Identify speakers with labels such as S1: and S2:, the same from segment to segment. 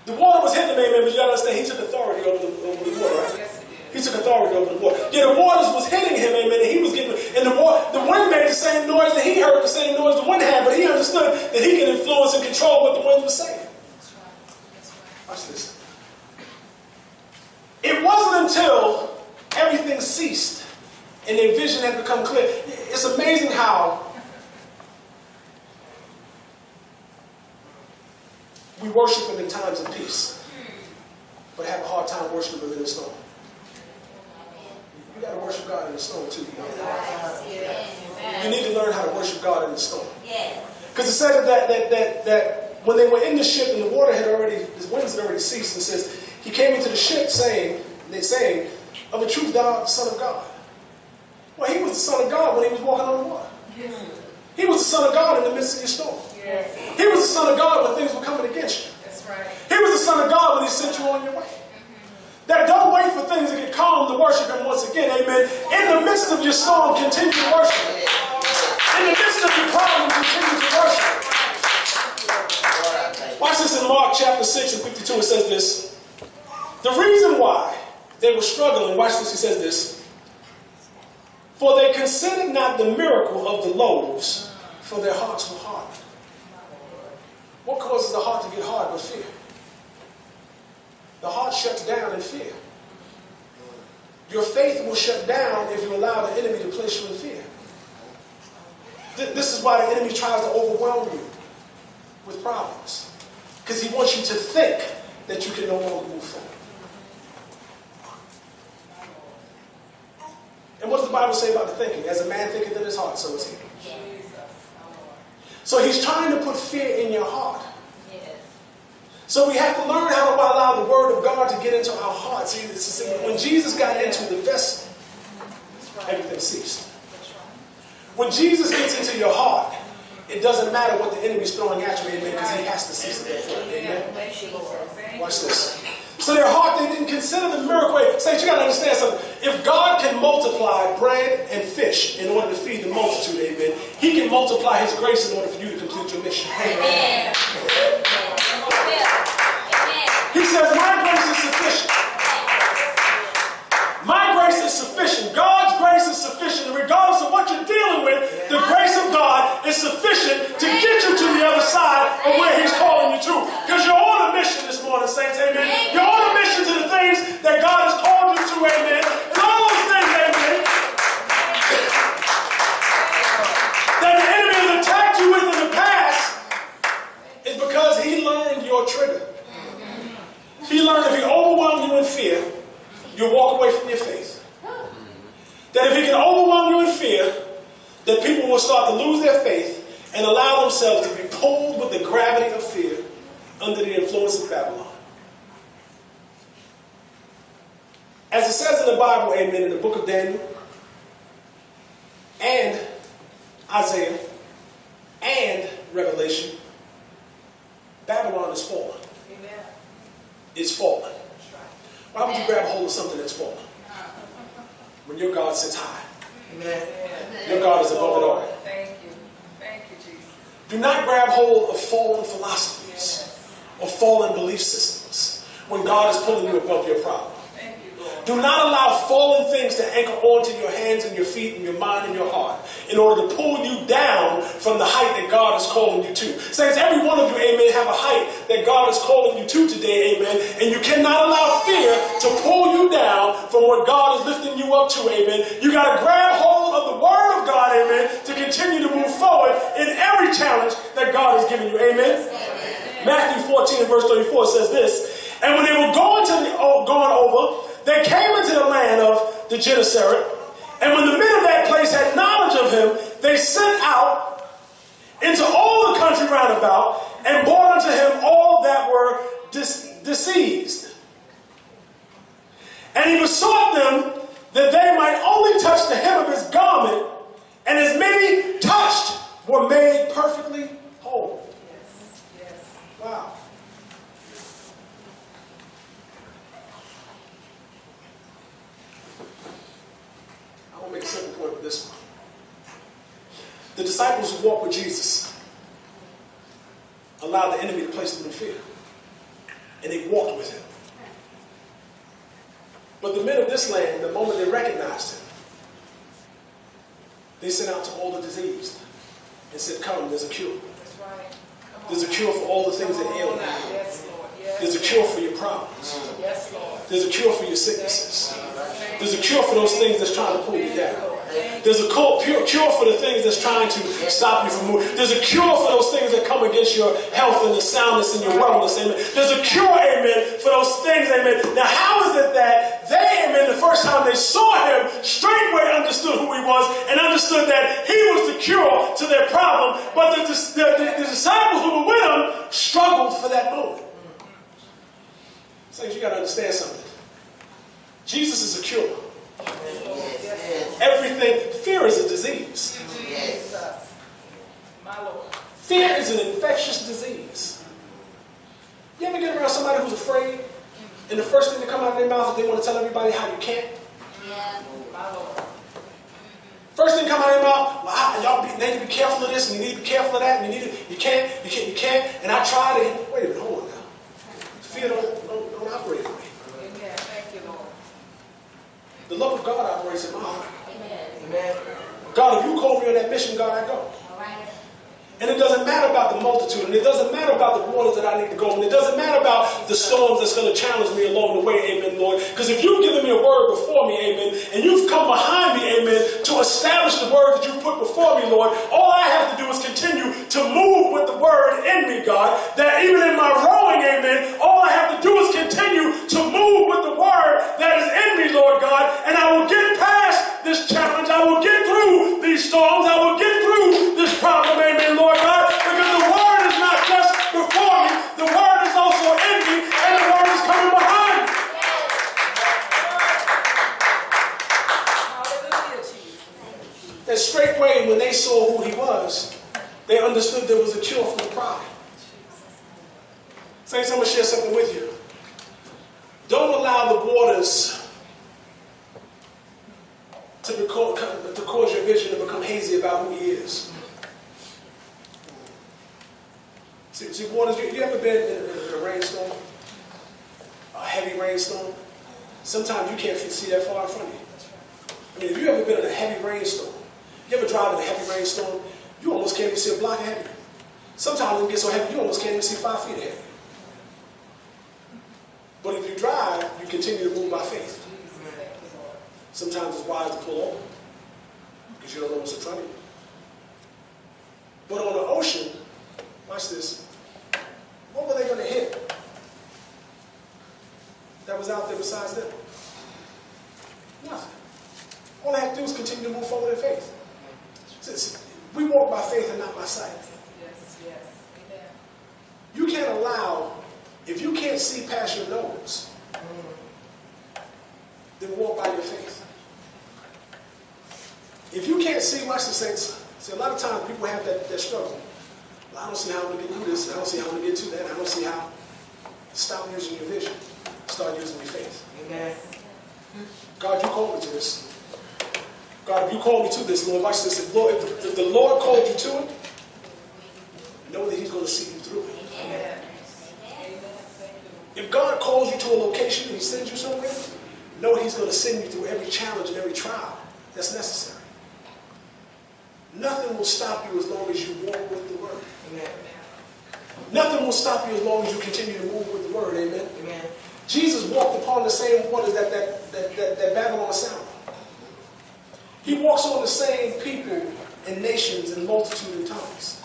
S1: The water was hitting him, amen, but you got to understand, he took authority over the water, right?
S2: Yes, he did.
S1: He took authority over the water. Yeah, the waters was hitting him, amen, and he was getting, and the wind made the same noise that he heard, the same noise the wind had, but he understood that he could influence and control what the wind was saying.
S2: That's right.
S1: Watch this. It wasn't until everything ceased and their vision had become clear. It's amazing how we worship him in times of peace, but have a hard time worshiping him in the storm. You got to worship God in the storm too. You need to learn how to worship God in the storm. Because it said that when they were in the ship and the winds had already ceased, it says, he came into the ship saying, of a truth thou art the Son of God. Well, he was the Son of God when he was walking on the water.
S2: Yes.
S1: He was the Son of God in the midst of your storm.
S2: Yes.
S1: He was the Son of God when things were coming against you.
S2: That's right.
S1: He was the Son of God when he sent you on your way. That don't wait for things to get calm to worship him once again, amen. In the midst of your storm, continue to worship him. In the midst of your problem, continue to worship him. Watch this in Mark chapter 6 and 52. It says this. The reason why they were struggling, watch this, he says this. For they considered not the miracle of the loaves, for their hearts were hardened. What causes the heart to get hard but fear? The heart shuts down in fear. Your faith will shut down if you allow the enemy to place you in fear. This is why the enemy tries to overwhelm you with problems. Because he wants you to think that you can no longer move forward. And what does the Bible say about the thinking? As a man thinketh in his heart, so is he. So he's trying to put fear in your heart. So we have to learn how to allow the word of God to get into our hearts. See, when Jesus got into the vessel, everything ceased. When Jesus gets into your heart, it doesn't matter what the enemy's throwing at you, amen, because he has to cease it. Amen. Watch this. So their heart, they didn't consider the miracle. Saints, you got to understand something. If God can multiply bread and fish in order to feed the multitude, amen, he can multiply his grace in order for you to complete your mission. Amen. He says, my grace is sufficient. My grace is sufficient. God's grace is sufficient. Regardless of what you're dealing with, the grace of God is sufficient to get you to the other side of where he's calling you to. Because you're on a mission this morning, saints, amen. You're on a mission to the things that God has called you to, amen. And all those things, amen, that the enemy has attacked you with in the past is because he learned your trigger. He learned if he overwhelmed you in fear, you'll walk away from your faith. That if he can overwhelm you in fear, that people will start to lose their faith and allow themselves to be pulled with the gravity of fear under the influence of Babylon. As it says in the Bible, amen, in the book of Daniel and Isaiah and Revelation, Babylon is fallen.
S2: Amen.
S1: It's fallen. Why would you grab hold of something that's fallen? When your God sits high.
S2: Amen.
S1: Your God is above it all.
S2: Thank you. Thank you, Jesus.
S1: Do not grab hold of fallen philosophies or fallen belief systems when God is pulling you above your problem.
S2: Thank you, Lord.
S1: Do not allow fallen things to anchor onto your hands and your feet and your mind and your heart in order to pull you down from the height that God is calling you to. Saints, every one of you, amen, have a height that God is calling you to today, amen, and you cannot allow fear to pull you down from what God is lifting you up to, amen. You got to grab hold of the word of God, amen, to continue to move forward in every challenge that God has given you, amen. Matthew 14 and verse 34 says this, and when they were going over, they came into the land of the Gennesaret, and when the men of that place had knowledge of him, they sent out into all the country round about, and brought unto him all that were diseased. And he besought them that they might only touch the hem of his garment, and as many touched were made perfectly whole.
S2: Yes. Yes.
S1: Wow. I want to make a simple point with this one. The disciples who walked with Jesus allowed the enemy to place them in fear. and they walked with him. But the men of this land, the moment they recognized him, they sent out to all the diseased and said, come, there's a cure.
S2: That's right.
S1: There's a cure for all the things that ail you.
S2: Yes, Lord. Yes.
S1: There's a cure for your problems.
S2: Yes, Lord.
S1: There's a cure for your sicknesses. There's a cure for those things that's trying to pull you down. There's a cure for the things that's trying to stop you from moving. There's a cure for those things that come against your health and the soundness and your wellness. Amen. There's a cure, amen, for those things. Amen. Now, how is it that they, amen, the first time they saw him, straightway understood who he was and understood that he was the cure to their problem, but the disciples who were with him struggled for that moment. Saints, you got to understand something. Jesus is a cure. Everything, fear is a disease.
S2: My Lord.
S1: Fear is an infectious disease. You ever get around somebody who's afraid, and the first thing that comes out of their mouth is they want to tell everybody how you can't?
S2: My Lord.
S1: First thing come out of their mouth, well, y'all need to be careful of this, and you need to be careful of that, and you can't, and I tried it. Wait a minute, hold on now. Fear don't operate in me.
S2: Amen. Thank you, Lord.
S1: The love of God operates in my heart.
S3: Amen.
S1: God, if you call me on that mission, God, I go. And it doesn't matter about the multitude, and it doesn't matter about the waters that I need to go, and it doesn't matter about the storms that's going to challenge me along the way, amen, Lord. Because if you've given me a word before me, amen, and you've come behind me, amen, to establish the word that you put before me, Lord, all I have to do is continue to move with the word in me, God, that even in my rowing, amen, all I have to do is continue to move with the word that is in me, Lord God, and I will get past this challenge. I will get through these storms. I will get through this problem, amen, Lord God, because the word is not just before me, the word is also in me, and the word is coming behind me.
S2: Hallelujah, Jesus.
S1: And straightway, when they saw who he was, they understood there was a cure for the pride. Saints, I'm going to share something with you. Don't allow the waters to cause your vision to become hazy about who he is. See, waters, you ever been in a rainstorm? A heavy rainstorm? Sometimes you can't see that far in front of you. I mean, if you've ever been in a heavy rainstorm, you ever drive in a heavy rainstorm, you almost can't even see a block ahead of you. Sometimes it gets so heavy, you almost can't even see 5 feet ahead of you. But if you drive, you continue to move by faith. Sometimes it's wise to pull over because you don't know what's in front of you. But on the ocean, watch this, what were they going to hit that was out there besides them? Nothing. All they have to do is continue to move forward in faith. We walk by faith and not by sight.
S2: Yes, yes. Amen.
S1: You can't allow, if you can't see past your nose, then walk by your faith. If you can't see, watch the saints. See, a lot of times people have that struggle. Well, I don't see how I'm going to get through this. I don't see how I'm going to get to that. I don't see how. Stop using your vision. Start using your faith.
S3: Amen.
S1: God, you called me to this. God, if you called me to this, Lord, watch this. If the Lord called you to it, know that he's going to see you through it.
S2: Amen.
S1: If God calls you to a location and he sends you somewhere, know he's going to send you through every challenge and every trial that's necessary. Nothing will stop you as long as you walk with the word.
S3: Amen.
S1: Nothing will stop you as long as you continue to move with the word. Amen.
S3: Amen.
S1: Jesus walked upon the same waters that Babylon sounded. He walks on the same people and nations and multitude and tongues.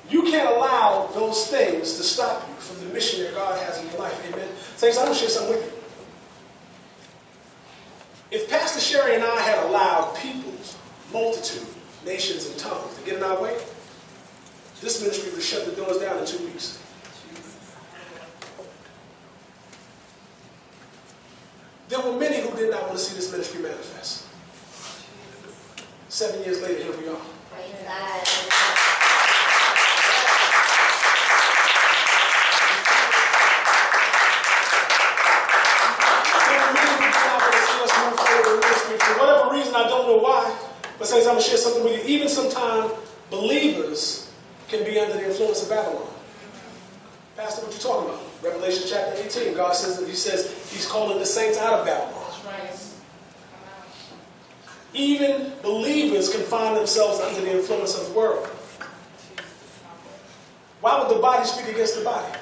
S1: You can't allow those things to stop you from the mission that God has in your life. Amen. Saints, I'm going to share something with you. If Pastor Sherry and I had allowed peoples, multitude, nations, and tongues to get in our way, this ministry would shut the doors down in 2 weeks. There were many who did not want to see this ministry manifest. 7 years later, here we are.
S4: Praise God.
S1: For whatever reason, I don't know why, but saints, I'm going to share something with you. Even sometimes believers can be under the influence of Babylon. Pastor, what you talking about? Revelation chapter 18, God says that He says He's calling the saints out of Babylon.
S2: That's right.
S1: Even believers can find themselves under the influence of the world. Why would the body speak against the body?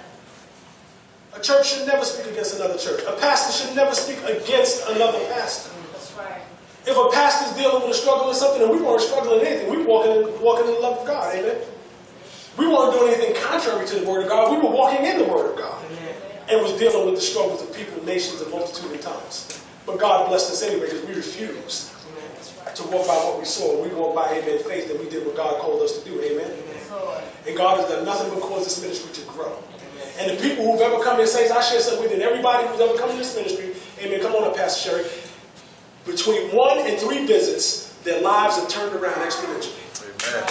S1: A church should never speak against another church. A pastor should never speak against another pastor.
S2: That's right.
S1: If a pastor's dealing with a struggle with something, and we weren't struggling in anything, we were walking in the love of God, amen? We weren't doing anything contrary to the Word of God. We were walking in the Word of God. And was dealing with the struggles of people, nations, and multitude of tongues. But God blessed us anyway because we refused to walk by what we saw. We walked by, amen, faith, and we did what God called us to do, amen? And God has done nothing but cause this ministry to grow. And the people who've ever come here, saints, I share something with you, and everybody who's ever come to this ministry, amen, come on up, Pastor Sherry. Between 1 and 3 visits, their lives have turned around exponentially.
S3: Amen.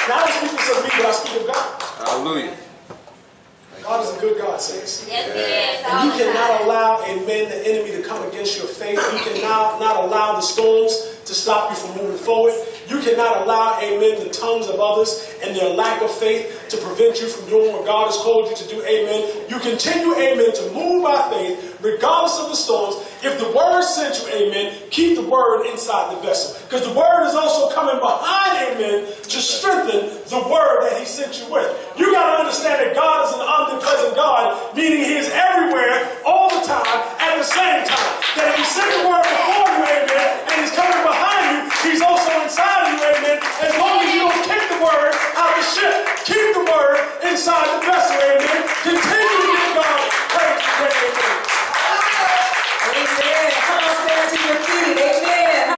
S1: Now I don't speak this of me, but I speak of God.
S3: Hallelujah.
S1: God is a good God, saints.
S4: Yes, He is.
S1: And you cannot allow, amen, the enemy to come against your faith. You cannot not allow the storms to stop you from moving forward. You cannot allow, amen, the tongues of others and their lack of faith to prevent you from doing what God has called you to do, amen. You continue, amen, to move by faith regardless of the storms. If the word sent you, amen, keep the word inside the vessel. Because the word is also coming behind, amen, to strengthen the word that He sent you with. You got to understand that God is an omnipresent God, meaning He is everywhere, all the time, at the same time. That if He sent the word before you, amen, and He's coming